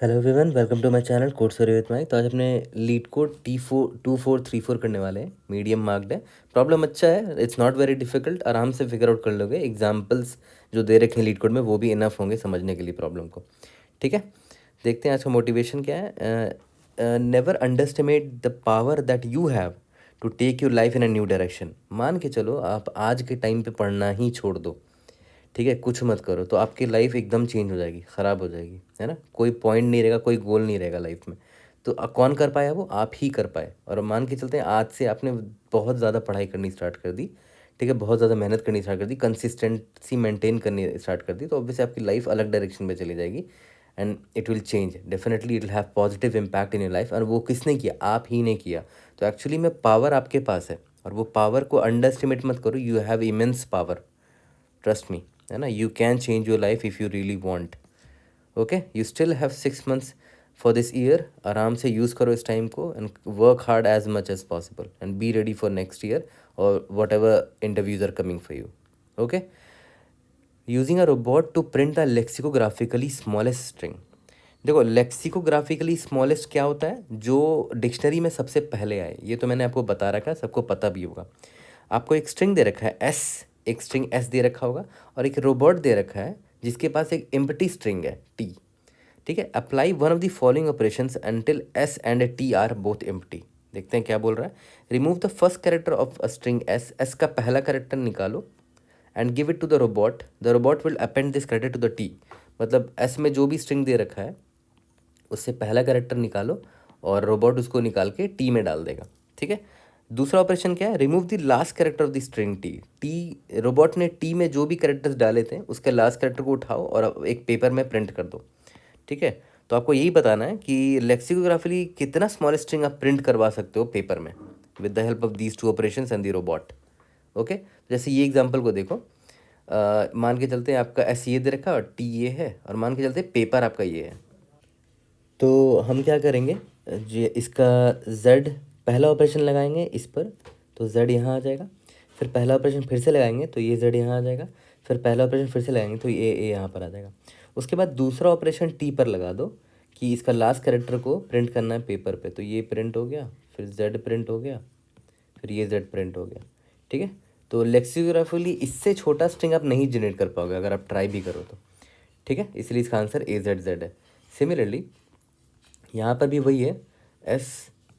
Hello everyone, welcome to my channel code story with Mike. तो आज अपने leet code T2434 करने वाले हैं। मीडियम मार्क्ड है। प्रॉब्लम अच्छा है, इट्स नॉट वेरी डिफिकल्ट, आराम से फिगर आउट कर लोगे। एग्जांपल्स जो दे रखे हैं लीड कोड में वो भी इनफ होंगे समझने के लिए प्रॉब्लम को। ठीक है, देखते हैं आज का मोटिवेशन क्या है। Never underestimate the power that you have to take your life in a new direction. मान के चलो आप आज के टाइम पे पढ़ना ही छोड़ दो, ठीक है, कुछ मत करो, तो आपकी लाइफ एकदम चेंज हो जाएगी, ख़राब हो जाएगी, है ना। कोई पॉइंट नहीं रहेगा, कोई गोल नहीं रहेगा लाइफ में। तो कौन कर पाया? वो आप ही कर पाए। और मान के चलते हैं आज से आपने बहुत ज़्यादा पढ़ाई करनी स्टार्ट कर दी, ठीक है, बहुत ज़्यादा मेहनत करनी स्टार्ट कर दी, कंसिस्टेंसी मेंटेन करनी स्टार्ट कर दी, तो ऑब्वियसली आपकी लाइफ अलग डायरेक्शन में चली जाएगी and it will change. Definitely it will have positive impact in your life. और वो किसने किया? आप ही ने किया। तो एक्चुअली में पावर आपके पास है, और वो पावर को अंडर एस्टिमेट मत करो। You have immense power, trust me, है ना। You can change your life if you really want. Okay, you still have 6 months for this year. आराम से यूज़ करो इस टाइम को and work hard as much as possible and be ready for next year और whatever interviews are coming for you. Okay, using a robot to print a lexicographically smallest string. देखो, लेक्सिकोग्राफिकली smallest क्या होता है? जो dictionary में सबसे पहले आए। ये तो मैंने आपको बता रखा है, सबको पता भी होगा। आपको एक स्ट्रिंग दे रखा है एस, एक स्ट्रिंग एस दे रखा होगा, और एक रोबोट दे रखा है जिसके पास एक एम्प्टी स्ट्रिंग है टी। ठीक है, apply one of the following operations until s and t are both empty. देखते हैं क्या बोल रहा है। Remove the first character of a string s, s का पहला कैरेक्टर निकालो and give it to the robot will append this character to the t. मतलब एस में जो भी स्ट्रिंग दे रखा है उससे पहला कैरेक्टर निकालो और रोबोट उसको निकाल के टी में डाल देगा। ठीक है, दूसरा ऑपरेशन क्या है? Remove the last character of the string T. T robot ने टी में जो भी कैरेक्टर्स डाले थे उसके लास्ट कैरेक्टर को उठाओ और एक पेपर में प्रिंट कर दो। ठीक है, तो आपको यही बताना है कि लेक्सिकोग्राफिकली कितना स्मॉल स्ट्रिंग आप प्रिंट करवा सकते हो पेपर में with the help of these two operation and the robot. Okay, जैसे ये एग्जाम्पल को देखो। मान के चलते हैं आपका एस ये दे रखा है और टी ये है, और मान के चलते हैं पेपर आपका ये है। तो हम क्या करेंगे जी, इसका z पहला ऑपरेशन लगाएंगे इस पर, तो z यहाँ आ जाएगा। फिर पहला ऑपरेशन फिर से लगाएंगे तो ये z यहाँ आ जाएगा। फिर पहला ऑपरेशन फिर से लगाएंगे तो ये a यहाँ पर आ जाएगा। उसके बाद दूसरा ऑपरेशन t पर लगा दो कि इसका लास्ट कैरेक्टर को प्रिंट करना है पेपर पे, तो ये प्रिंट हो गया, फिर z प्रिंट हो गया, फिर ये z प्रिंट हो गया। ठीक है, तो लेक्सिकोग्राफिकली इससे छोटा स्ट्रिंग आप नहीं जनरेट कर पाओगे अगर आप ट्राई भी करो तो। ठीक है, इसलिए इसका आंसर AZZ है। सिमिलरली यहाँ पर भी वही है, S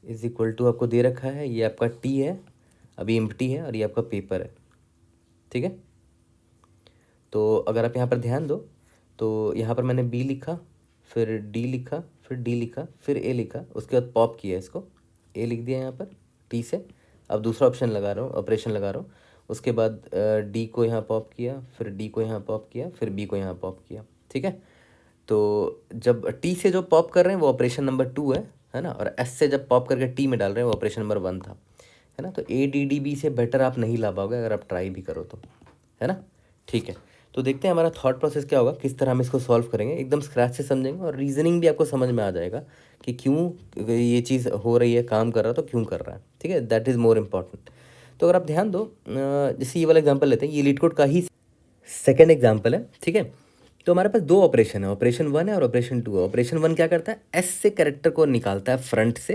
इज इक्वल टू आपको दे रखा है, ये आपका T है, अभी एम्प्टी है, और ये आपका पेपर है। ठीक है, तो अगर आप यहाँ पर ध्यान दो तो यहाँ पर मैंने B लिखा, फिर D लिखा, फिर D लिखा, फिर A लिखा, उसके बाद पॉप किया इसको, A लिख दिया यहाँ पर T से। अब दूसरा ऑप्शन लगा रहा हूँ, ऑपरेशन लगा रहा हूँ। उसके बाद D को यहाँ पॉप किया, फिर D को यहाँ पॉप किया, फिर B को यहाँ पॉप किया। ठीक है, तो जब टी से जो पॉप कर रहे हैं वो ऑपरेशन नंबर 2 है ना, और एस से जब पॉप करके टी में डाल रहे हैं वो ऑपरेशन नंबर 1 था, है ना। तो ADDB से बेटर आप नहीं ला पाओगे अगर आप ट्राई भी करो तो, है ना। ठीक है, तो देखते हैं हमारा थॉट प्रोसेस क्या होगा, किस तरह हम इसको सॉल्व करेंगे। एकदम स्क्रैच से समझेंगे और रीजनिंग भी आपको समझ में आ जाएगा कि क्यों ये चीज़ हो रही है, काम कर रहा है तो क्यों कर रहा है। ठीक है, दैट इज़ मोर इम्पॉर्टेंट। तो अगर आप ध्यान दो, जैसे ये वाला एग्जाम्पल लेते हैं, ये लीड कोड का ही सेकेंड एग्जाम्पल है। ठीक है, तो हमारे पास दो ऑपरेशन है, ऑपरेशन 1 है और ऑपरेशन 2 है। ऑपरेशन 1 क्या करता है? एस से कैरेक्टर को निकालता है फ्रंट से,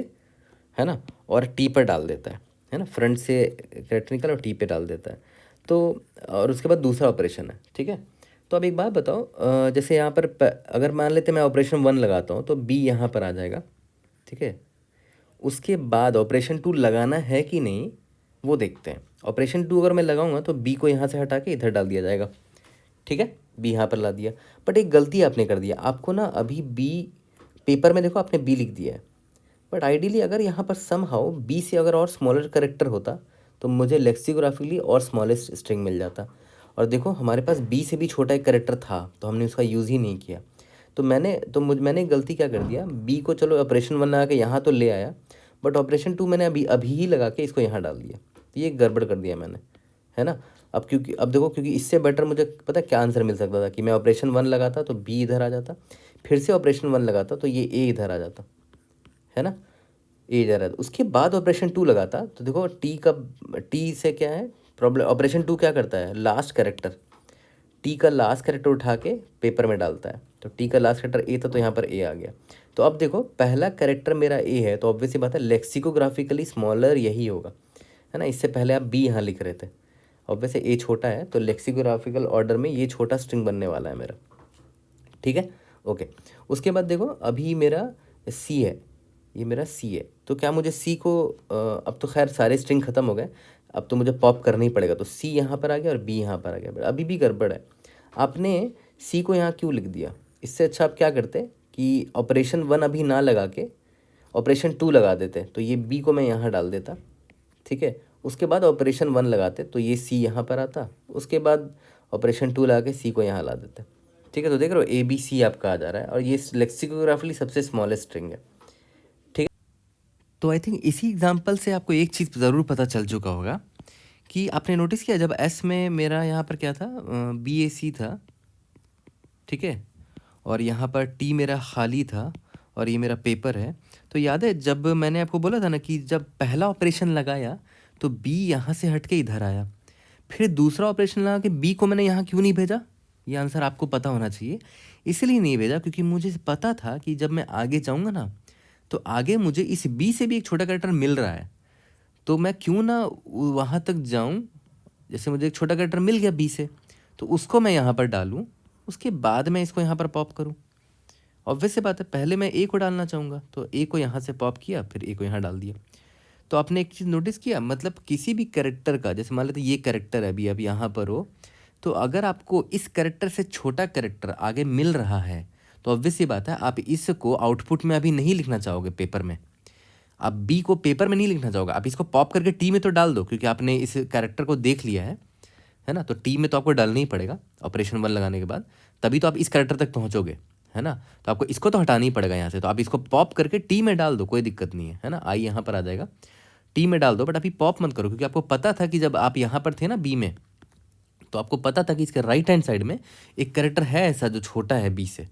है ना, और टी पर डाल देता है ना। फ्रंट से कैरेक्टर निकाल और टी पे डाल देता है। तो और उसके बाद दूसरा ऑपरेशन है। ठीक है, तो अब एक बात बताओ, जैसे यहाँ पर अगर मान लेते मैं ऑपरेशन 1 लगाता हूँ तो बी यहाँ पर आ जाएगा। ठीक है, उसके बाद ऑपरेशन 2 लगाना है कि नहीं वो देखते हैं। ऑपरेशन 2 अगर मैं लगाऊंगा तो बी को यहाँ से हटा के इधर डाल दिया जाएगा। ठीक है, बी यहाँ पर ला दिया। बट एक गलती आपने कर दिया, आपको ना अभी बी पेपर में देखो आपने बी लिख दिया है, बट आइडियली अगर यहाँ पर सम हाउ बी से अगर और स्मॉलर करेक्टर होता तो मुझे लेक्सिकोग्राफिकली और स्मॉलेस्ट स्ट्रिंग मिल जाता। और देखो हमारे पास बी से भी छोटा एक करेक्टर था तो हमने उसका यूज़ ही नहीं किया। तो मैंने गलती क्या कर दिया, बी को चलो ऑपरेशन 1 लगा के यहाँ तो ले आया, बट ऑपरेशन 2 मैंने अभी अभी ही लगा के इसको यहाँ डाल दिया, तो ये गड़बड़ कर दिया मैंने, है ना। अब देखो, क्योंकि इससे बेटर मुझे पता क्या आंसर मिल सकता था कि मैं ऑपरेशन 1 लगाता तो बी इधर आ जाता, फिर से ऑपरेशन 1 लगाता तो ये ए इधर आ जाता, है ना, ए इधर आ जाता। उसके बाद ऑपरेशन 2 लगाता तो देखो टी से क्या है प्रॉब्लम। ऑपरेशन 2 क्या करता है? लास्ट कैरेक्टर टी का लास्ट कैरेक्टर उठा के पेपर में डालता है। तो टी का लास्ट कैरेक्टर ए था, तो यहाँ पर ए आ गया। तो अब देखो पहला कैरेक्टर मेरा ए है, तो ऑब्वियसली बात है लेक्सिकोग्राफिकली स्मॉलर यही होगा, है ना। इससे पहले आप बी यहाँ लिख रहे थे, ऑब्वियसली ए छोटा है, तो लेक्सिकोग्राफिकल ऑर्डर में ये छोटा स्ट्रिंग बनने वाला है मेरा, ठीक है। ओके, उसके बाद देखो अभी मेरा सी है, ये मेरा सी है। तो क्या मुझे सी को अब तो खैर सारे स्ट्रिंग ख़त्म हो गए, अब तो मुझे पॉप करना ही पड़ेगा। तो सी यहाँ पर आ गया और बी यहाँ पर आ गया, बट अभी भी गड़बड़ है। आपने सी को यहाँ क्यों लिख दिया? इससे अच्छा आप क्या करते कि ऑपरेशन 1 अभी ना लगा के ऑपरेशन 2 लगा देते, तो ये बी को मैं यहाँ डाल देता, ठीक है। उसके बाद ऑपरेशन 1 लगाते तो ये सी यहाँ पर आता, उसके बाद ऑपरेशन 2 लगा के सी को यहाँ ला देते, ठीक है। तो देख रहे हो ए बी सी आपका आ जा रहा है, और ये लेक्सिकोग्राफिकली सबसे स्मॉलेस्ट स्ट्रिंग है, ठीक है। तो आई थिंक इसी एग्जांपल से आपको एक चीज़ ज़रूर पता चल चुका होगा कि आपने नोटिस किया जब एस में मेरा यहाँ पर क्या था, बी ए सी था, ठीक है, और यहाँ पर टी मेरा खाली था और ये मेरा पेपर है। तो याद है जब मैंने आपको बोला था ना कि जब पहला ऑपरेशन लगाया तो बी यहाँ से हट के इधर आया, फिर दूसरा ऑपरेशन लगा के बी को मैंने यहाँ क्यों नहीं भेजा? ये आंसर आपको पता होना चाहिए। इसलिए नहीं भेजा क्योंकि मुझे पता था कि जब मैं आगे जाऊँगा ना, तो आगे मुझे इस बी से भी एक छोटा कैरेक्टर मिल रहा है, तो मैं क्यों ना वहाँ तक जाऊँ। जैसे मुझे एक छोटा कैरेक्टर मिल गया बी से, तो उसको मैं यहाँ पर डालूँ, उसके बाद मैं इसको यहाँ पर पॉप करूँ। ऑब्वियस सी बात है, पहले मैं ए को डालना चाहूँगा, तो ए को यहाँ से पॉप किया, फिर ए को यहाँ डाल दिया। तो आपने एक चीज़ नोटिस किया, मतलब किसी भी कैरेक्टर का, जैसे मान लेते ये कैरेक्टर है अभी यहाँ पर हो, तो अगर आपको इस कैरेक्टर से छोटा कैरेक्टर आगे मिल रहा है, तो ऑब्वियस सी बात है आप इसको आउटपुट में अभी नहीं लिखना चाहोगे पेपर में, आप बी को पेपर में नहीं लिखना चाहोगे, आप इसको पॉप करके टी में तो डाल दो, क्योंकि आपने इस कैरेक्टर को देख लिया है ना। तो टी में तो आपको डालना ही पड़ेगा ऑपरेशन 1 लगाने के बाद, तभी तो आप इस कैरेक्टर तक पहुँचोगे, है ना। तो आपको इसको तो हटाना ही पड़ेगा यहाँ से, तो आप इसको पॉप करके टी में डाल दो, कोई दिक्कत नहीं है ना। आई यहाँ पर आ जाएगा, टी में डाल दो, बट अभी पॉप मत करो, क्योंकि आपको पता था कि जब आप यहाँ पर थे ना बी में, तो आपको पता था कि इसके राइट हैंड साइड में एक कैरेक्टर है ऐसा जो छोटा है बी से,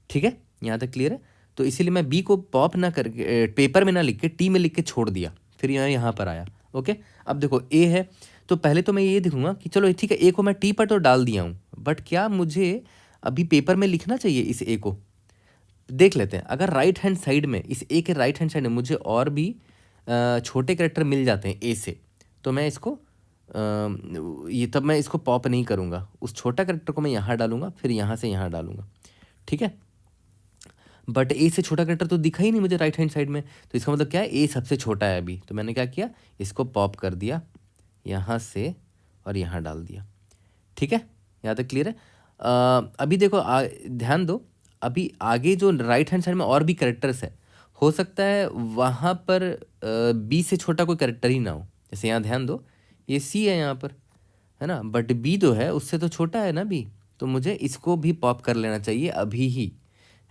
ठीक है। यहाँ तक क्लियर है। तो इसीलिए मैं बी को पॉप ना करके पेपर में ना लिख के टी में लिख के छोड़ दिया, फिर यहाँ पर आया। ओके, अब देखो ए है, तो पहले तो मैं ये देखूंगा कि चलो ठीक है, ए को मैं टी पर तो डाल दिया हूँ, बट क्या मुझे अभी पेपर में लिखना चाहिए इस ए को? देख लेते हैं। अगर राइट हैंड साइड में, इस ए के राइट हैंड साइड में मुझे और भी छोटे कैरेक्टर मिल जाते हैं ए से, तो मैं इसको ये तब मैं इसको पॉप नहीं करूँगा, उस छोटा कैरेक्टर को मैं यहाँ डालूंगा, फिर यहाँ से यहाँ डालूंगा, ठीक है। बट ए से छोटा कैरेक्टर तो दिखा ही नहीं मुझे राइट हैंड साइड में, तो इसका मतलब क्या है, ए सबसे छोटा है अभी। तो मैंने क्या किया, इसको पॉप कर दिया यहाँ से और यहाँ डाल दिया, ठीक है। यहाँ तक क्लियर है। अभी देखो ध्यान दो, अभी आगे जो राइट हैंड साइड में और भी कैरेक्टर्स है, हो सकता है वहाँ पर बी से छोटा कोई कैरेक्टर ही ना हो। जैसे यहाँ ध्यान दो, ये सी है यहाँ पर, है ना, बट बी जो है उससे तो छोटा है ना बी, तो मुझे इसको भी पॉप कर लेना चाहिए अभी ही,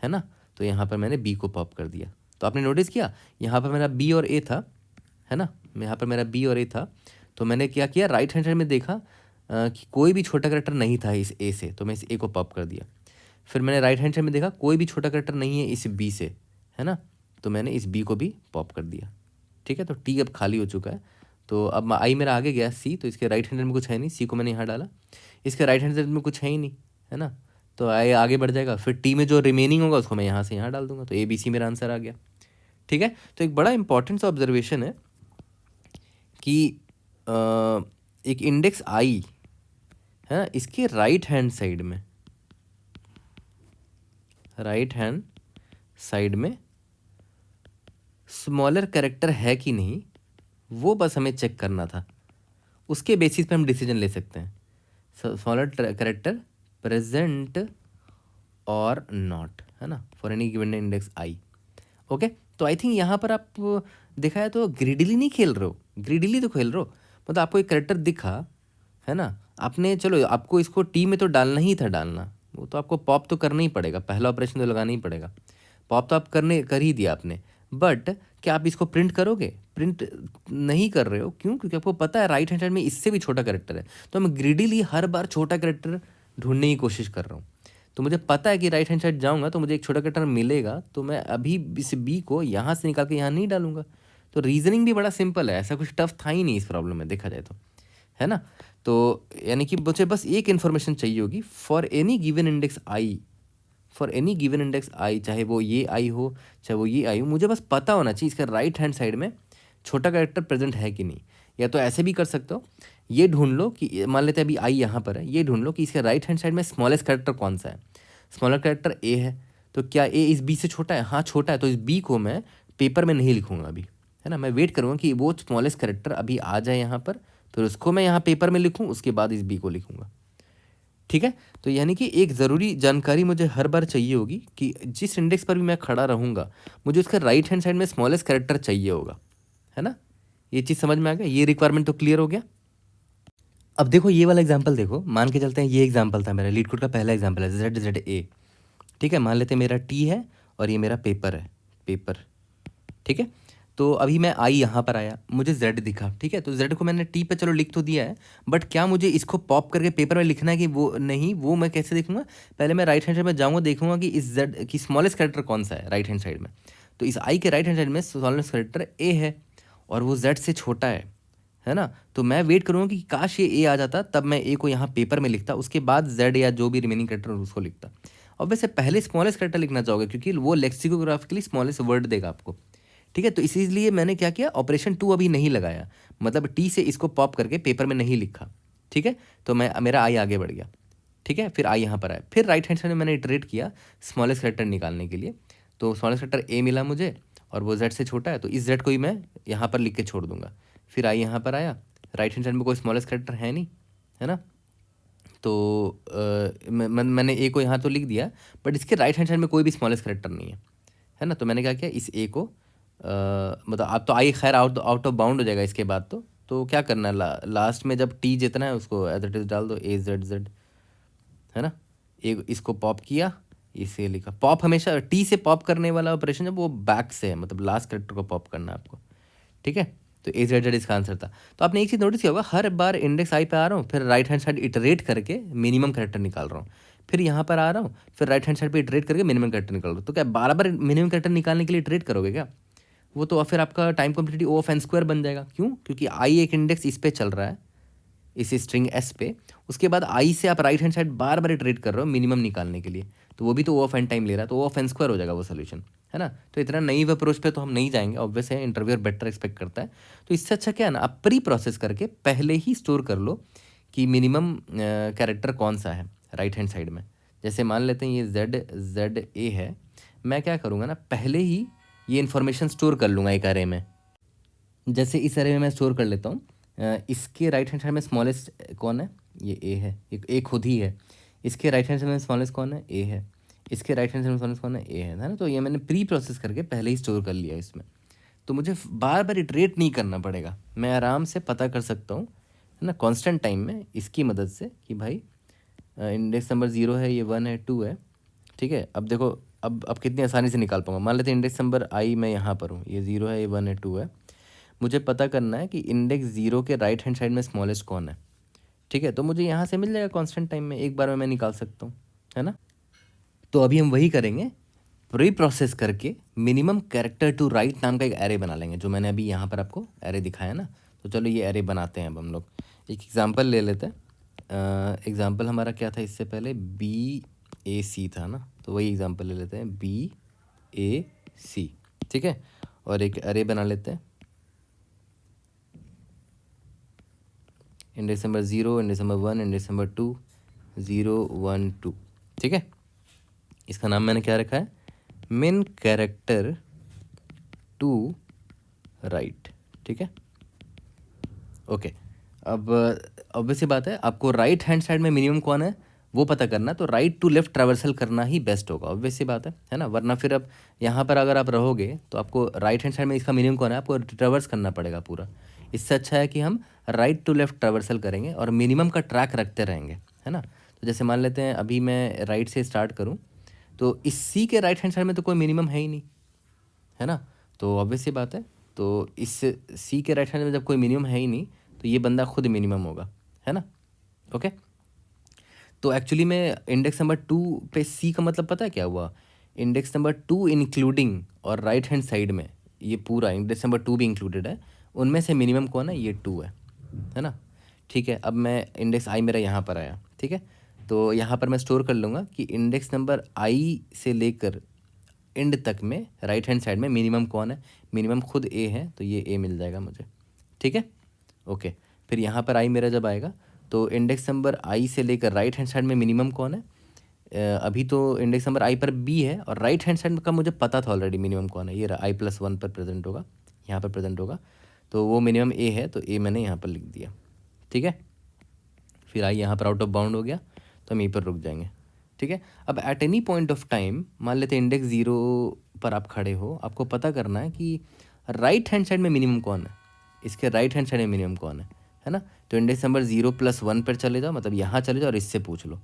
है ना। तो यहाँ पर मैंने बी को पॉप कर दिया। तो आपने नोटिस किया यहाँ पर मेरा बी और ए था, है ना, यहाँ पर मेरा बी और ए था। तो मैंने क्या किया, राइट हैंड साइड में देखा कि कोई भी छोटा कैरेक्टर नहीं था इस ए से, तो मैं इस ए को पॉप कर दिया। फिर मैंने राइट हैंड साइड में देखा कोई भी छोटा कैरेक्टर नहीं है इस बी से, है ना, तो मैंने इस बी को भी पॉप कर दिया, ठीक है। तो टी अब खाली हो चुका है। तो अब आई मेरा आगे गया सी, तो इसके राइट हैंड में कुछ है नहीं, सी को मैंने यहाँ डाला, इसके राइट हैंड साइड में कुछ है ही नहीं, है ना, तो आई आगे बढ़ जाएगा। फिर टी में जो रिमेनिंग होगा उसको मैं यहाँ से यहाँ डाल दूंगा, तो ए बी सी मेरा आंसर आ गया, ठीक है। तो एक बड़ा इंपॉर्टेंट सा ऑब्जर्वेशन है कि एक इंडेक्स आई है ना, इसके राइट हैंड साइड में स्मॉलर कैरेक्टर है कि नहीं, वो बस हमें चेक करना था। उसके बेसिस पे हम डिसीजन ले सकते हैं, स्मॉलर कैरेक्टर प्रेजेंट और नॉट, है ना, for any given index I. Okay, तो आई थिंक यहाँ पर आप देखा है तो ग्रिडली नहीं खेल रहे हो, ग्रिडली तो खेल रहे हो, मतलब आपको एक कैरेक्टर दिखा, है ना, आपने चलो आपको इसको टी में तो डालना ही था, डालना वो तो आपको पॉप तो करना ही पड़ेगा, पहला ऑपरेशन तो लगाना ही पड़ेगा, पॉप तो आप कर ही दिया आपने। बट क्या आप इसको प्रिंट करोगे? प्रिंट नहीं कर रहे हो, क्यों? क्योंकि आपको पता है राइट हैंड साइड में इससे भी छोटा कैरेक्टर है, तो मैं ग्रिडली हर बार छोटा कैरेक्टर ढूंढने की कोशिश कर रहा हूँ। तो मुझे पता है कि राइट हैंड साइड जाऊँगा तो मुझे एक छोटा कैरेक्टर मिलेगा, तो मैं अभी इस बी को यहाँ से निकाल के यहाँ नहीं डालूंगा। तो रीजनिंग भी बड़ा सिंपल है, ऐसा कुछ टफ था ही नहीं इस प्रॉब्लम में देखा जाए तो, है ना। तो यानी कि मुझे बस एक इन्फॉर्मेशन चाहिए होगी for any given index I, for any given index आई, चाहे वो ये आई हो चाहे वो ये आई हो, मुझे बस पता होना चाहिए इसका राइट हैंड साइड में छोटा कैरेक्टर प्रेजेंट है कि नहीं। या तो ऐसे भी कर सकते हो, ये ढूंढ लो कि मान लेते हैं अभी आई यहाँ पर है, ये ढूंढ लो कि इसके राइट हैंड साइड में स्मॉलेस्ट कैरेक्टर कौन सा है। स्मॉलर कैरेक्टर ए है, तो क्या ए इस बी से छोटा है? हाँ छोटा है, तो इस बी को मैं पेपर में नहीं लिखूंगा अभी, है ना। मैं वेट करूँगा कि वो स्मॉलेस्ट कैरेक्टर अभी आ जाए यहाँ पर, फिर उसको मैं यहाँ पेपर में लिखूँ, उसके बाद इस बी को लिखूँगा। ठीक है, तो यानी कि एक ज़रूरी जानकारी मुझे हर बार चाहिए होगी कि जिस इंडेक्स पर भी मैं खड़ा रहूँगा मुझे उसका राइट हैंड साइड में स्मॉलेस्ट कैरेक्टर चाहिए होगा, है ना। ये चीज़ समझ में आ गया, ये रिक्वायरमेंट तो क्लियर हो गया। अब देखो ये वाला एग्जाम्पल देखो, मान के चलते हैं ये एग्जाम्पल था मेरा लीड कोड का पहला एग्जाम्पल है ZZA। ठीक है, मान लेते हैं मेरा टी है और ये मेरा पेपर है, पेपर। ठीक है, तो अभी मैं आई यहाँ पर आया, मुझे जेड दिखा। ठीक है, तो जेड को मैंने टी पे चलो लिख तो दिया है, बट क्या मुझे इसको पॉप करके पेपर में लिखना है कि वो नहीं, वो मैं कैसे देखूंगा? पहले मैं राइट हैंड साइड में जाऊँगा, देखूंगा कि इस जेड की स्मॉलेस्ट कैरेक्टर कौन सा है राइट हैंड साइड में। तो इस आई के राइट हैंड साइड में स्मॉलेस्ट कैरेक्टर ए है और वो जेड से छोटा है ना। तो मैं वेट करूँगा कि काश ये ए आ जाता, तब मैं ए को यहाँ पेपर में लिखता, उसके बाद जेड या जो भी रिमेनिंग कैरेक्टर उसको लिखता। और वैसे पहले स्मॉलेस्ट कैरेक्टर लिखना चाहोगे क्योंकि वो लेक्सिकोग्राफिकली स्मॉलेस्ट वर्ड देगा आपको। ठीक है, तो इसीलिए मैंने क्या किया, ऑपरेशन 2 अभी नहीं लगाया, मतलब टी से इसको पॉप करके पेपर में नहीं लिखा। ठीक है, तो मेरा आई आगे बढ़ गया। ठीक है, फिर आई यहाँ पर आया, फिर राइट हैंड साइड में मैंने इटरेट किया स्मॉलेस्ट कैरेक्टर निकालने के लिए। तो स्मॉलेस्ट कैरेक्टर ए मिला मुझे और वो जेड से छोटा है, तो इस जेड को ही मैं यहाँ पर लिख के छोड़ दूंगा। फिर आई यहाँ पर आया, राइट हैंड साइड में कोई स्मॉलेस्ट कैरेक्टर है नहीं, है ना। तो मैंने ए को यहाँ तो लिख दिया, बट इसके राइट हैंड साइड में कोई भी स्मॉलेस्ट कैरेक्टर नहीं है ना। तो मैंने क्या किया, इस ए को मतलब अब तो आई खैर आउट ऑफ बाउंड हो जाएगा इसके बाद। तो क्या करना है, लास्ट में जब टी जितना है उसको एज इट इज डाल दो, ए जेड जेड, है ना। एक इसको पॉप किया, इसे लिखा। पॉप हमेशा टी से पॉप करने वाला ऑपरेशन जब वो बैक से है, मतलब लास्ट कैरेक्टर को पॉप करना है आपको। ठीक है, तो ए जेड जेड इसका आंसर था। तो आपने एक चीज़ नोटिस किया होगा, हर बार इंडेक्स आई पे आ रहा हूँ, फिर राइट हैंड साइड इटरेट करके मिनिमम कैरेक्टर निकाल रहा हूँ, फिर यहाँ पर आ रहा हूँ, फिर राइट हैंड साइड पे इटरेट करके मिनिमम कैरेक्टर निकाल रहा हूँ। तो क्या बार बार मिनिमम कैरेक्टर निकालने के लिए इटरेट करोगे क्या? वो तो फिर आपका time completely O of n square बन जाएगा। क्यों? क्योंकि आई एक इंडेक्स इस पे चल रहा है, इस स्ट्रिंग एस पे, उसके बाद आई से आप राइट हैंड साइड बार बार इटरेट कर रहे हो मिनिमम निकालने के लिए, तो वो भी तो ओ ऑफ एन टाइम ले रहा है, तो ओ ऑफ एन स्क्वायर हो जाएगा वो सोल्यूशन, है ना। तो इतना नई अप्रोच पे तो हम नहीं जाएंगे, ऑब्वियस है, इंटरव्यूअर बेटर एक्सपेक्ट करता है। तो इससे अच्छा क्या है ना, आप प्री प्रोसेस करके पहले ही स्टोर कर लो कि मिनिमम कैरेक्टर कौन सा है राइट हैंड साइड में। जैसे मान लेते हैं ये जेड ए है, मैं क्या करूँगा ना, पहले ही ये इन्फॉर्मेशन स्टोर कर लूँगा एक अरे में। जैसे इस अरे में मैं स्टोर कर लेता हूँ, इसके राइट हैंड साइड में स्मॉलेस्ट कौन है, ये ए है, एक खुद ही है। इसके राइट हैंड साइड में स्मॉलेस्ट कौन है, ए है। इसके राइट हैंड साइड में स्मॉलेस्ट कौन है, ए है ना। तो ये मैंने प्री प्रोसेस करके पहले ही स्टोर कर लिया इसमें, तो मुझे बार बार इटरेट नहीं करना पड़ेगा, मैं आराम से पता कर सकता हूँ, है ना, कांस्टेंट टाइम में इसकी मदद से कि भाई इंडेक्स नंबर 0 है, ये 1 है, 2 है। ठीक है, अब देखो अब कितनी आसानी से निकाल पाऊंगा। मान लेते हैं इंडेक्स नंबर आई मैं यहाँ पर हूँ, ये 0 है, ये 1 है, 2 है। मुझे पता करना है कि इंडेक्स 0 के राइट हैंड साइड में स्मॉलेस्ट कौन है। ठीक है, तो मुझे यहाँ से मिल जाएगा कांस्टेंट टाइम में, एक बार में मैं निकाल सकता हूँ, है ना। तो अभी हम वही करेंगे, प्री प्रोसेस करके मिनिमम कैरेक्टर टू राइट नाम का एक एरे बना लेंगे, जो मैंने अभी यहाँ पर आपको एरे दिखाया ना। तो चलो ये एरे बनाते हैं अब हम लोग। एक एग्जांपल ले लेते हैं। एग्जांपल हमारा क्या था इससे पहले, BAC था ना, तो वही एग्जांपल ले लेते हैं, BAC। ठीक है, और एक एरे बना लेते हैं, index number 0, index number 1, index number 2, 0 1 2। ठीक है, इसका नाम मैंने क्या रखा है, मिन कैरेक्टर टू राइट। ठीक है, ओके। अब ऑब्वियस सी बात है, आपको राइट हैंड साइड में मिनिमम कौन है वो पता करना है, तो राइट टू लेफ्ट ट्रैवर्सल करना ही बेस्ट होगा, ऑब्वियस सी बात है ना। वरना फिर अब यहाँ पर अगर आप रहोगे तो आपको राइट हैंड साइड में इसका मिनिमम कौन है आपको ट्रैवर्स करना पड़ेगा पूरा। इससे अच्छा है कि हम राइट टू लेफ्ट ट्रैवर्सल करेंगे और मिनिमम का ट्रैक रखते रहेंगे, है ना। तो जैसे मान लेते हैं अभी मैं राइट से स्टार्ट करूँ, तो इस सी के राइट हैंड साइड में तो कोई मिनिमम है ही नहीं, है ना। तो ऑब्वियस सी बात है, तो इस सी के राइट हैंड में जब कोई मिनिमम है ही नहीं, तो ये बंदा खुद मिनिमम होगा, है ना। ओके, तो एक्चुअली में इंडेक्स नंबर 2 पे सी का मतलब पता है क्या हुआ, इंडेक्स नंबर 2 इंक्लूडिंग और राइट हैंड साइड में ये पूरा इंडेक्स नंबर 2 भी इंक्लूडेड है, उनमें से मिनिमम कौन है, ये 2 है ना। ठीक है, अब मैं इंडेक्स आई मेरा यहाँ पर आया, ठीक है, तो यहाँ पर मैं स्टोर कर लूँगा कि इंडेक्स नंबर आई से लेकर एंड तक में राइट हैंड साइड में मिनिमम कौन है। मिनिमम खुद ए है, तो ये ए मिल जाएगा मुझे, ठीक है, ओके। फिर यहाँ पर आई मेरा जब आएगा तो इंडेक्स नंबर आई से लेकर राइट हैंड साइड में मिनिमम कौन है। अभी तो इंडेक्स नंबर आई पर बी है और राइट हैंड साइड का मुझे पता था ऑलरेडी मिनिमम कौन है, ये आई प्लस वन पर प्रेजेंट होगा, यहाँ पर प्रेजेंट होगा, तो वो मिनिमम ए है, तो ए मैंने यहाँ पर लिख दिया, ठीक है। फिर आई यहाँ पर आउट ऑफ बाउंड हो गया, तो हम यहीं पर रुक जाएंगे, ठीक है। अब at any point of time मान लेते हैं इंडेक्स ज़ीरो पर आप खड़े हो, आपको पता करना है कि राइट हैंड साइड में मिनिमम कौन है, इसके राइट हैंड साइड में मिनिमम कौन है ना। तो इंडेक्स नंबर 0+1 पर चले जाओ, मतलब यहाँ चले जाओ और इससे पूछ लो,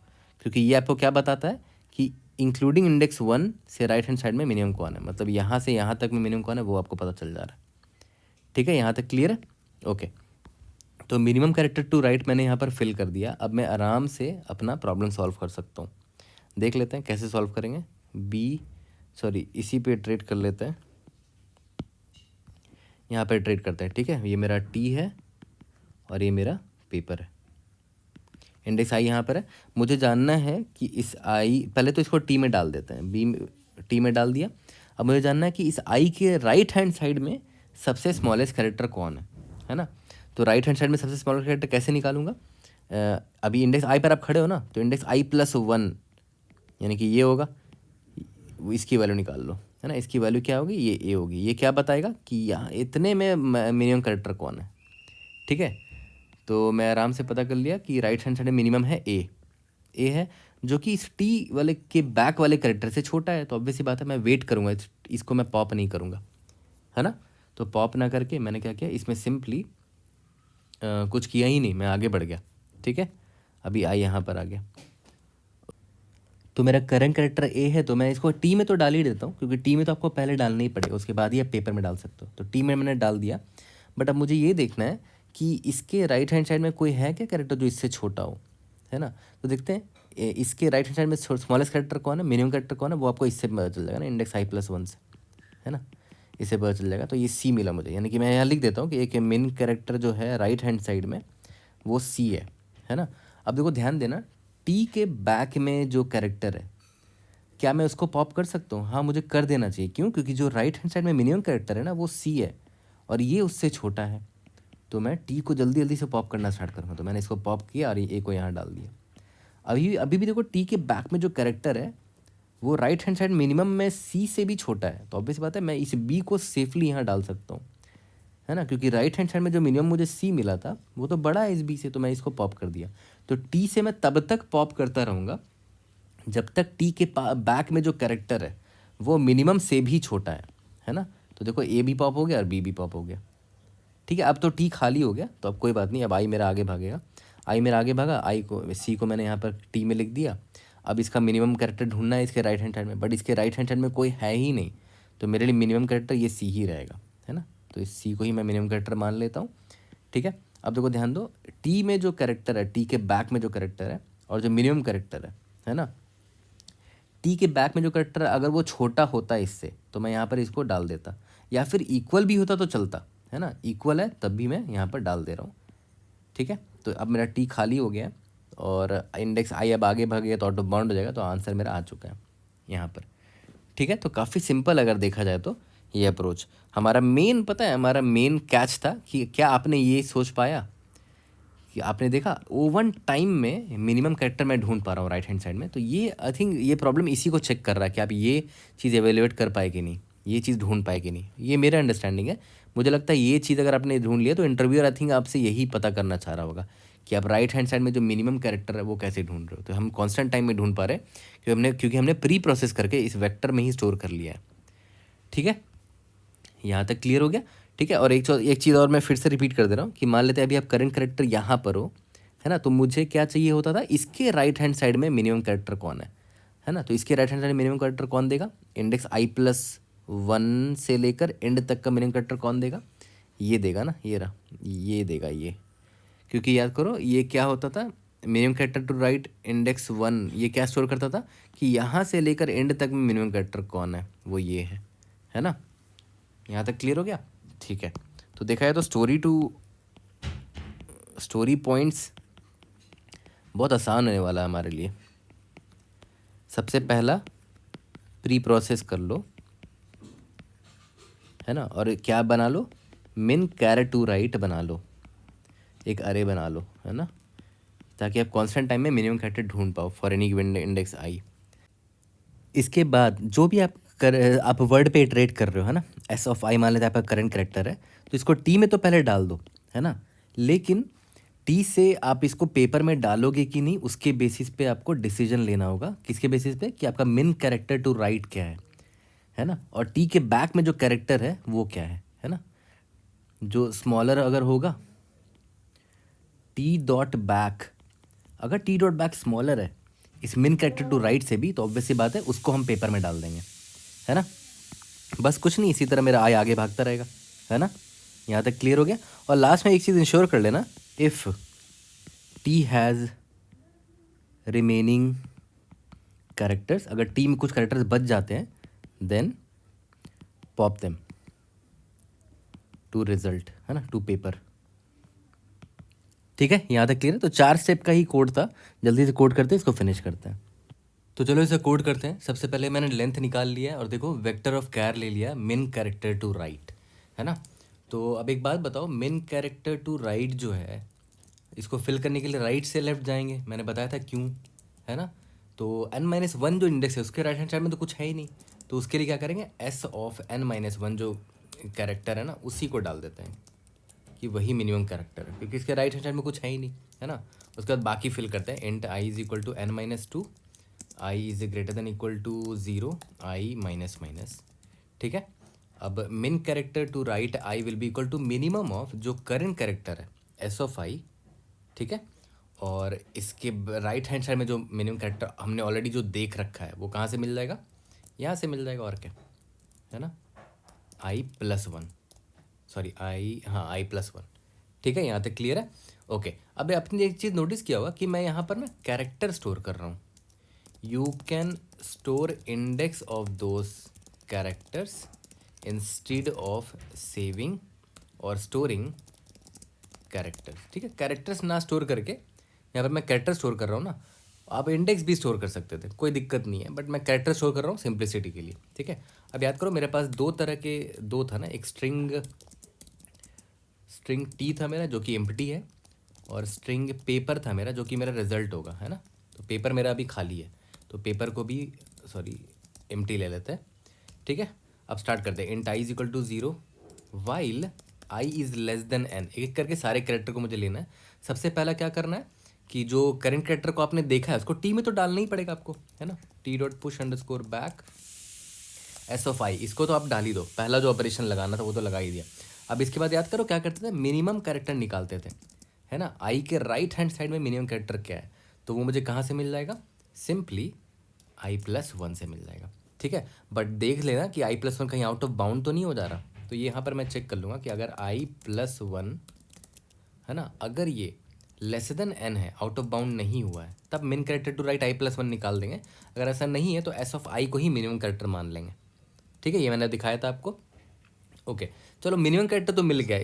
क्योंकि ये आपको क्या बताता है कि इंक्लूडिंग इंडेक्स 1 से राइट हैंड साइड में मिनिमम कौन है, मतलब यहाँ से यहाँ तक में मिनिमम कौन है वो आपको पता चल जा रहा है, ठीक है। यहाँ तक क्लियर है, ओके। तो मिनिमम कैरेक्टर टू राइट मैंने यहाँ पर फिल कर दिया। अब मैं आराम से अपना प्रॉब्लम सॉल्व कर सकता हूँ। देख लेते हैं कैसे सॉल्व करेंगे। इसी पे ट्रेड कर लेते हैं, यहाँ पे ट्रेड करते हैं, ठीक है। ये मेरा टी है और ये मेरा पेपर है। इंडेक्स आई यहाँ पर है, मुझे जानना है कि इस आई, पहले तो इसको टी में डाल देते हैं, टी में डाल दिया। अब मुझे जानना है कि इस आई के राइट हैंड साइड में सबसे स्मॉलेस्ट कैरेक्टर कौन है ना। तो राइट हैंड साइड में सबसे स्मॉलेस्ट कैरेक्टर कैसे निकालूंगा। अभी इंडेक्स आई पर आप खड़े हो ना, तो इंडेक्स आई प्लस वन यानी कि ये होगा, इसकी वैल्यू निकाल लो, है ना। इसकी वैल्यू क्या होगी, ये ए होगी। ये क्या बताएगा कि यहाँ इतने में मिनिमम कैरेक्टर कौन है, ठीक है। तो मैं आराम से पता कर लिया कि राइट हैंड साइड में मिनिमम है ए है, जो कि इस टी वाले के बैक वाले कैरेक्टर से छोटा है। तो ऑब्वियस सी बात है मैं वेट करूँगा, इसको मैं पॉप नहीं करूँगा, है ना। तो पॉप ना करके मैंने क्या किया, इसमें सिंपली कुछ किया ही नहीं, मैं आगे बढ़ गया, ठीक है। अभी आई यहाँ पर आ गया, तो मेरा करंट कैरेक्टर ए है, तो मैं इसको टी में तो डाल ही देता हूँ, क्योंकि टी में तो आपको पहले डालना ही पड़ेगा, उसके बाद ही आप पेपर में डाल सकते हो। तो टी में मैंने डाल दिया। बट अब मुझे ये देखना है कि इसके राइट हैंड साइड में कोई है क्या कैरेक्टर जो इससे छोटा हो, है ना। तो देखते हैं इसके राइट हैंड साइड में स्मॉलेस्ट कैरेक्टर कौन है, मिनिमम कैरेक्टर कौन है, वो आपको इससे पता चल जाएगा ना, इंडेक्स आई प्लस वन से, है ना, इससे पता चल जाएगा। तो ये सी मिला मुझे, यानी कि मैं यहाँ लिख देता हूँ कि एक मेन कैरेक्टर जो है राइट हैंड साइड में वो सी है ना। अब देखो ध्यान देना, टी के बैक में जो कैरेक्टर है क्या मैं उसको पॉप कर सकता हूँ। हाँ, मुझे कर देना चाहिए, क्यों, क्योंकि जो राइट हैंड साइड में मिनिमम कैरेक्टर है ना वो सी है और ये उससे छोटा है। तो मैं टी को जल्दी जल्दी से पॉप करना स्टार्ट करूँगा। तो मैंने इसको पॉप किया और ये ए को यहाँ डाल दिया। अभी भी देखो टी के बैक में जो कैरेक्टर है वो राइट हैंड साइड मिनिमम में सी से भी छोटा है। तो ऑब्वियस बात है मैं इस बी को सेफली यहाँ डाल सकता हूँ, है ना, क्योंकि राइट हैंड साइड में जो मिनिमम मुझे सी मिला था वो तो बड़ा है इस बी से, तो मैं इसको पॉप कर दिया। तो टी से मैं तब तक पॉप करता रहूँगा जब तक टी के बैक में जो कैरेक्टर है वो मिनिमम से भी छोटा है ना। तो देखो ए भी पॉप हो गया और बी भी पॉप हो गया, ठीक है। अब तो टी खाली हो गया, तो अब कोई बात नहीं, अब आई मेरा आगे भागेगा। आई मेरा आगे भागा, आई को सी को मैंने यहाँ पर टी में लिख दिया। अब इसका मिनिमम कैरेक्टर ढूंढना है इसके राइट हैंड साइड में, बट इसके राइट हैंड साइड में कोई है ही नहीं, तो मेरे लिए मिनिमम कैरेक्टर ये सी ही रहेगा, है ना। तो इस सी को ही मैं मिनिमम कैरेक्टर मान लेता हूँ, ठीक है। अब देखो ध्यान दो, टी में जो कैरेक्टर है, टी के बैक में जो कैरेक्टर है और जो मिनिमम कैरेक्टर है ना, टी के बैक में जो कैरेक्टर अगर वो छोटा होता है इससे तो मैं यहाँ पर इसको डाल देता, या फिर इक्वल भी होता तो चलता, है ना। इक्वल है तब भी मैं यहाँ पर डाल दे रहा हूँ, ठीक है। तो अब मेरा टी खाली हो गया और इंडेक्स आई अब आगे भाग गया तो ऑटो बाउंड हो जाएगा। तो आंसर मेरा आ चुका है यहाँ पर, ठीक है। तो काफ़ी सिंपल अगर देखा जाए तो ये अप्रोच हमारा मेन, पता है हमारा मेन कैच था कि क्या आपने ये सोच पाया कि आपने देखा ओवन टाइम में मिनिमम कैरेक्टर मैं ढूंढ पा रहा हूँ राइट हैंड साइड में। तो ये आई थिंक ये प्रॉब्लम इसी को चेक कर रहा है कि आप ये चीज़ एवेल्युएट कर पाए कि नहीं, ये चीज़ ढूंढ पाए कि नहीं। ये मेरा अंडरस्टैंडिंग है। मुझे लगता है ये चीज़ अगर आपने ढूंढ लिया तो इंटरव्यूअर आई थिंक आपसे यही पता करना चाह रहा होगा कि आप राइट हैंड साइड में जो मिनिमम कैरेक्टर है वो कैसे ढूंढ रहे हो। तो हम कॉन्स्टेंट टाइम में ढूंढ पा रहे हैं क्योंकि हमने प्री प्रोसेस करके इस वेक्टर में ही स्टोर कर लिया है, ठीक है। यहाँ तक क्लियर हो गया, ठीक है। और एक चीज़ और मैं फिर से रिपीट कर दे रहा हूँ कि मान लेते हैं अभी आप करंट कैरेक्टर यहाँ पर हो, है ना, तो मुझे क्या चाहिए होता था, इसके राइट हैंड साइड में मिनिमम कैरेक्टर कौन है ना। तो इसके राइट हैंड साइड में मिनिमम कैरेक्टर कौन देगा, इंडेक्स आई प्लस वन से लेकर एंड तक का मिनिमम कैरेक्टर कौन देगा, ये देगा ना, ये रहा, ये देगा ये। क्योंकि याद करो ये क्या होता था, minimum character to right index one, ये क्या स्टोर करता था कि यहाँ से लेकर एंड तक में मिनिमम कैरेक्टर कौन है, वो ये है ना। यहाँ तक क्लियर हो गया, ठीक है। तो देखा जाए तो स्टोरी पॉइंट्स बहुत आसान होने वाला है हमारे लिए। सबसे पहला प्री प्रोसेस कर लो, है ना, और क्या बना लो, min char to write बना लो, एक अरे बना लो, है ना, ताकि आप कांस्टेंट टाइम में मिनिमम कैरेक्टर ढूंढ पाओ फॉर एनी गिवन इंडेक्स आई। इसके बाद जो भी आप वर्ड पे इटरेट कर रहे हो, है ना, एस ऑफ आई मान लेते हैं आपका करंट कैरेक्टर है, तो इसको टी में तो पहले डाल दो, है ना, लेकिन टी से आप इसको पेपर में डालोगे कि नहीं उसके बेसिस पे आपको डिसीजन लेना होगा। किसके बेसिस पे, कि आपका मिन कैरेक्टर टू राइट क्या है ना, और टी के बैक में जो कैरेक्टर है वो क्या है ना, जो स्मॉलर अगर होगा टी डॉट बैक, अगर टी डॉट बैक स्मॉलर है इस मिन कैरेक्टर टू राइट से भी, तो ऑब्वियस सी बात है उसको हम पेपर में डाल देंगे, है ना। बस कुछ नहीं, इसी तरह मेरा आई आगे भागता रहेगा, है ना। यहाँ तक क्लियर हो गया। और लास्ट में एक चीज़ इंश्योर कर लेना, if t has remaining characters, अगर टी में कुछ कैरेक्टर्स बच जाते हैं then pop them to result, है ना, टू पेपर। ठीक है, यहाँ तक क्लियर है। तो 4 स्टेप का ही कोड था, जल्दी से कोड करते हैं, इसको फिनिश करते हैं। तो चलो इसे कोड करते हैं। सबसे पहले मैंने लेंथ निकाल लिया है और देखो वेक्टर ऑफ कैर ले लिया, मिन कैरेक्टर टू राइट, है ना। तो अब एक बात बताओ, मिन कैरेक्टर टू राइट जो है इसको फिल करने के लिए राइट से लेफ्ट जाएंगे, मैंने बताया था क्यों, है ना। तो n-1 जो इंडेक्स है उसके राइट हैंड साइड में तो कुछ है ही नहीं, तो उसके लिए क्या करेंगे, s ऑफ n-1 जो कैरेक्टर है ना उसी को डाल देते हैं कि वही मिनिमम कैरेक्टर है, क्योंकि इसके राइट हैंड साइड में कुछ है ही नहीं, है ना। उसके बाद बाकी फिल करते हैं, int i is equal to n-2, i is greater than equal to 0, i minus minus, ठीक है। अब min character to right i will be equal to minimum of जो करेंट कैरेक्टर है एस ऑफ आई, ठीक है। और इसके right hand side में जो मिनिमम कैरेक्टर हमने ऑलरेडी जो देख रखा है वो कहाँ से मिल जाएगा, यहाँ से मिल जाएगा, और क्या, है ना, i+1, सॉरी आई, हाँ i+1, ठीक है। यहाँ तक क्लियर है, ओके। अब आपने एक चीज़ नोटिस किया होगा कि मैं यहाँ पर ना कैरेक्टर स्टोर कर रहा हूँ। You can store index of those characters instead of saving और स्टोरिंग कैरेक्टर, ठीक है। कैरेक्टर्स ना स्टोर करके यहाँ पर मैं कैरेक्टर स्टोर कर रहा हूँ ना, आप इंडेक्स भी स्टोर कर सकते थे, कोई दिक्कत नहीं है, बट मैं कैरेक्टर स्टोर कर रहा हूँ सिंप्लिसिटी के लिए, ठीक है। अब याद करो मेरे पास दो तरह के दो था ना, एक स्ट्रिंग टी था मेरा जो कि एम्प्टी है, और स्ट्रिंग पेपर था मेरा जो कि मेरा रिजल्ट होगा, है ना। तो पेपर मेरा अभी खाली है, तो पेपर को भी सॉरी एम्प्टी ले लेते हैं, ठीक है। अब स्टार्ट करते हैं, int i is equal to 0 while i is less than n, एक एक करके सारे कैरेक्टर को मुझे लेना है। सबसे पहला क्या करना है कि जो करेंट कैरेक्टर को आपने देखा है उसको टी में तो डालना ही पड़ेगा आपको, है ना, t dot push underscore back s of i, इसको तो आप डाल ही दो, पहला जो ऑपरेशन लगाना था वो तो लगा ही दिया। अब इसके बाद याद करो क्या करते थे, मिनिमम कैरेक्टर निकालते थे, है ना। आई के राइट हैंड साइड में मिनिमम कैरेक्टर क्या है, तो वो मुझे कहाँ से मिल जाएगा, सिंपली i+1 से मिल जाएगा, ठीक है। बट देख लेना कि i+1 कहीं आउट ऑफ बाउंड तो नहीं हो जा रहा, तो ये यहाँ पर मैं चेक कर लूँगा कि अगर i+1, है ना, अगर ये लेस देन n है, आउट ऑफ बाउंड नहीं हुआ है, तब मिन कैरेक्टर टू राइट i+1 निकाल देंगे। अगर ऐसा नहीं है तो एस ऑफ आई को ही मिनिमम कैरेक्टर मान लेंगे, ठीक है। ये मैंने दिखाया था आपको, ओके। चलो मिनिमम कैरेक्टर तो मिल गया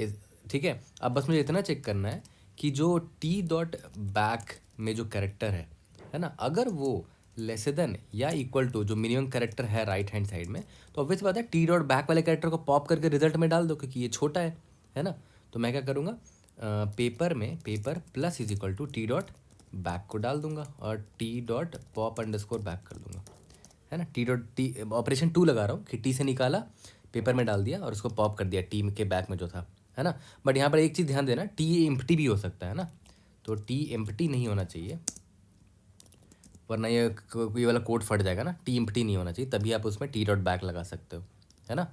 ठीक है। अब बस मुझे इतना चेक करना है कि जो टी डॉट बैक में जो कैरेक्टर है ना, अगर वो लेस देन या इक्वल टू जो मिनिमम कैरेक्टर है राइट हैंड साइड में, तो ऑब्वियस बात है टी डॉट बैक वाले कैरेक्टर को पॉप करके रिजल्ट में डाल दो, क्योंकि ये छोटा है ना। तो मैं क्या करूँगा, पेपर में paper plus is equal to t dot back को डाल दूंगा और t dot pop underscore back कर दूंगा, है ना। टी डॉट टी ऑपरेशन 2 लगा रहा हूँ कि टी से निकाला, पेपर में डाल दिया और उसको पॉप कर दिया टी के बैक में जो था, है ना। बट यहाँ पर एक चीज़ ध्यान देना, टी एम्प्टी भी हो सकता है ना, तो टी एम्प्टी नहीं होना चाहिए, वरना ये वाला कोड फट जाएगा ना। टी एम्प्टी नहीं होना चाहिए, तभी आप उसमें टी डॉट बैक लगा सकते हो, है ना।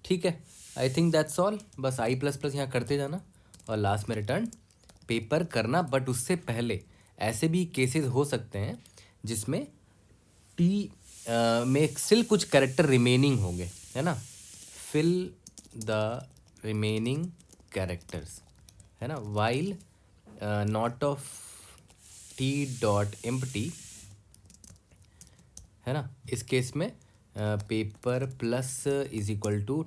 ठीक है, आई थिंक दैट्स ऑल। बस i++ यहाँ करते जाना और लास्ट में रिटर्न पेपर करना। बट उससे पहले ऐसे भी केसेस हो सकते हैं जिसमें टी में स्टिल कुछ कैरेक्टर रिमेनिंग होंगे, है ना। फिल द रिमेनिंग कैरेक्टर्स, है ना, while not of t dot empty, है ना। इस केस में paper plus is equal to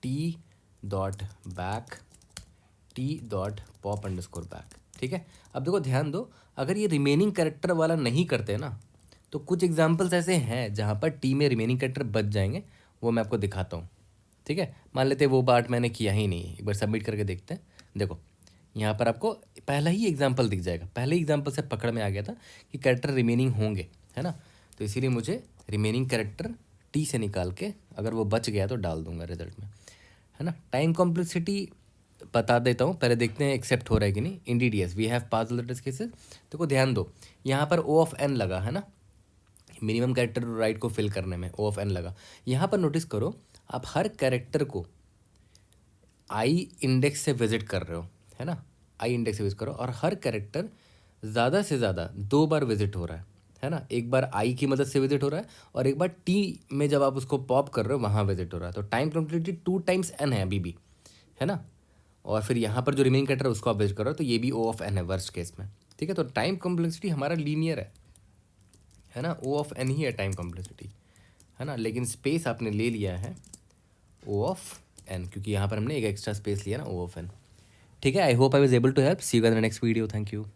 t dot back t dot pop underscore back, ठीक है। अब देखो ध्यान दो, अगर ये रिमेनिंग कैरेक्टर वाला नहीं करते ना, तो कुछ एग्जाम्पल्स ऐसे हैं जहाँ पर टी में रिमेनिंग कैरेक्टर बच जाएंगे, वो मैं आपको दिखाता हूँ। ठीक है, मान लेते हैं वो पार्ट मैंने किया ही नहीं, एक बार सबमिट करके देखते हैं। देखो यहाँ पर आपको पहला ही एग्जाम्पल दिख जाएगा, पहले एग्जाम्पल से पकड़ में आ गया था कि कैरेक्टर रिमेनिंग होंगे, है ना। तो इसीलिए मुझे रिमेनिंग कैरेक्टर टी से निकाल के अगर वो बच गया तो डाल दूंगा रिजल्ट में, है ना। टाइम कॉम्प्लेक्सिटी बता देता हूँ, पहले देखते हैं एक्सेप्ट हो रहा है कि नहीं। Indeed yes, we have pass the test cases. देखो ध्यान दो, यहाँ पर ओ ऑफ एन लगा है ना, मिनिमम कैरेक्टर राइट को फिल करने में ओ ऑफ एन लगा। यहाँ पर नोटिस करो, आप हर कैरेक्टर को आई इंडेक्स से विजिट कर रहे हो, है ना। आई इंडेक्स से विजिट करो, और हर कैरेक्टर ज़्यादा से ज़्यादा 2 बार विजिट हो रहा है ना। एक बार आई की मदद से विजिट हो रहा है, और एक बार टी में जब आप उसको पॉप कर रहे हो वहाँ विजिट हो रहा है। तो टाइम कम्प्लीटली 2 टाइम्स एन है अभी भी, है ना। और फिर यहाँ पर जो रिमेनिंग कैरेक्टर है उसको आप विजिट कर रहे हो, तो ये भी ओ ऑफ एन है वर्स्ट केस में। ठीक है, तो टाइम कॉम्प्लेक्सिटी हमारा लीनियर है ना, ओ ऑफ एन ही है टाइम कॉम्प्लेक्सिटी, है ना। लेकिन स्पेस आपने ले लिया है ओ ऑफ एन, क्योंकि यहाँ पर हमने एक एक्स्ट्रा स्पेस लिया ना, ओ ऑफ एन। ठीक है, I hope I was able to help. See you in the next video, thank you.